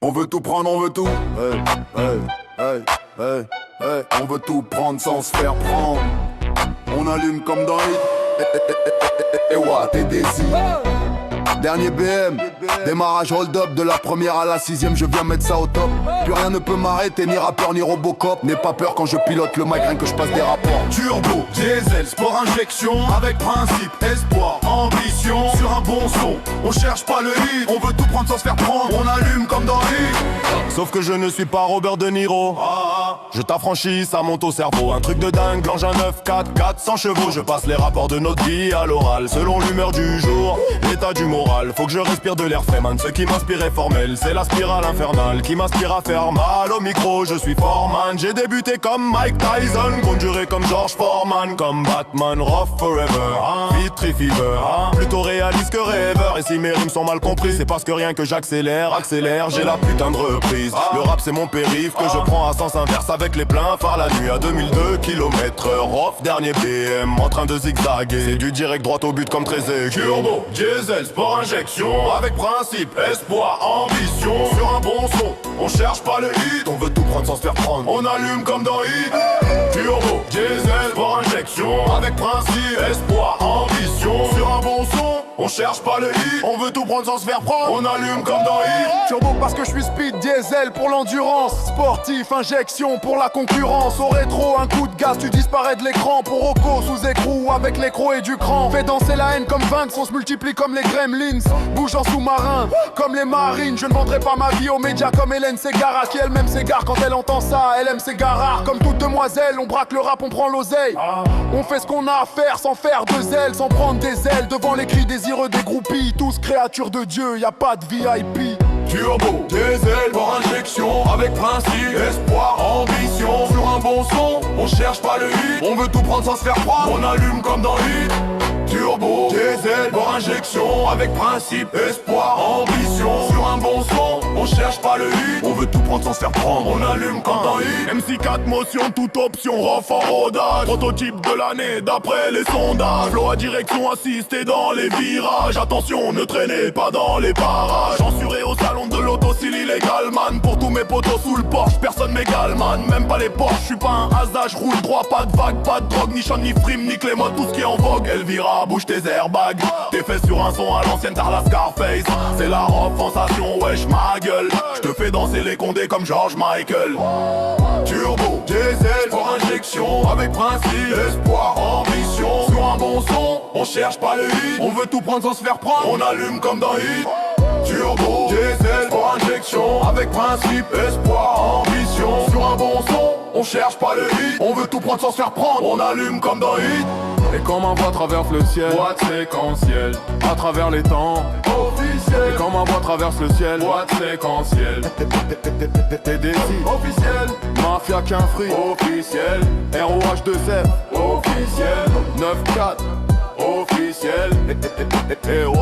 On veut tout prendre, on veut tout. On veut tout prendre sans se faire prendre. On allume comme dans Hit. Et what, t'es décis. Dernier BM, démarrage hold-up de la première à la sixième, je viens mettre ça au top. Plus rien ne peut m'arrêter, ni rappeur ni Robocop. N'aie pas peur quand je pilote le mic, rien que je passe des rapports. Turbo, diesel, sport injection, avec principe, espoir, ambition. Sur un bon son, on cherche pas le hit, on veut tout prendre sans se faire prendre. On allume comme dans Hit. Sauf que je ne suis pas Robert De Niro. Je t'affranchis, ça monte au cerveau. Un truc de dingue, l'engin 9-4, 400 chevaux. Je passe les rapports de notre vie à l'oral, selon l'humeur du jour, l'état du moral. Faut que je respire de l'air frais, man. Ce qui m'inspire est formel, c'est la spirale infernale qui m'inspire à faire mal au micro. Je suis Foreman, j'ai débuté comme Mike Tyson, conjuré comme George Foreman, comme Batman, Rough Forever, Vitry Fever, plutôt réaliste que rêveur. Et si mes rimes sont mal comprises, c'est parce que rien que j'accélère, j'ai la putain de reprise. Le rap c'est mon périph' que je prends à sens inverse avec les pleins phares la nuit à 2002 km/h. Off, dernier BM, en train de zigzaguer. C'est du direct droit au but comme Trezeguet. Turbo, diesel, sport injection, avec principe, espoir, ambition. Sur un bon son, on cherche pas le hit, on veut tout prendre sans se faire prendre. On allume comme dans Hit. Turbo, diesel, sport injection, avec principe, espoir, ambition. Sur un bon son, on cherche pas le hit, on veut tout prendre sans se faire prendre. On allume comme dans Hit. Turbo parce que je suis speed, diesel pour l'endurance. Sportif, injection pour la concurrence. Au rétro, un coup de gaz, tu disparais de l'écran. Pour Rocco, sous écrou, avec l'écro et du cran. Fais danser la haine comme Vinx, on se multiplie comme les gremlins. Bouge en sous-marin, comme les marines. Je ne vendrai pas ma vie aux médias comme Hélène Ségara, qui elle-même s'égare quand elle entend ça. Elle aime ses gares. Comme toute demoiselle, on braque le rap, on prend l'oseille. On fait ce qu'on a à faire sans faire de zèle, sans prendre des ailes devant les cris désireux des groupies. Tous créatures de Dieu, y a pas de VIP. Turbo, diesel, pour injection, avec principe, espoir, ambition. Sur un bon son, on cherche pas le hit, on veut tout prendre sans se faire prendre. On allume comme dans Hit. Turbo, diesel, pour injection, avec principe, espoir, ambition. Sur un bon son, on cherche pas le hit, on veut tout prendre sans se faire prendre. On allume comme dans Hit. MC4 motion, toute option, rough en rodage. Prototype de l'année d'après les sondages. Flow à direction assistée dans les virages. Attention, ne traînez pas dans les parages. Censuré au salon de l'auto, s'il illégal man. Pour tous mes potos sous le porche, personne m'égale man. Même pas les Porsche, je suis pas un hasard, je roule droit, pas de vague, pas de drogue, ni chant, ni frime, ni clé, moi tout ce qui est en vogue. Elvira, bouge tes airbags. T'es fait sur un son à l'ancienne, t'as la Scarface. C'est la offensation, wesh ma gueule. Je te fais danser les condés comme George Michael. Turbo, diesel, pour injection, avec principe, espoir, ambition. Sur un bon son, on cherche pas le hit, on veut tout prendre sans se faire prendre. On allume comme dans Hit. Turbo, diesel, pour injection, avec principe, espoir, ambition. Sur un bon son, on cherche pas le hit, on veut tout prendre sans se faire prendre. On allume comme dans Hit. Et comme un voix traverse le ciel, Boîte séquentielle, à travers les temps. officiel. Et comme un voix traverse le ciel, Boîte séquentielle, t'es décis. officiel. Mafia qu'un free, Officiel, ROH2F, officiel, 9-4, officiel. et ouais.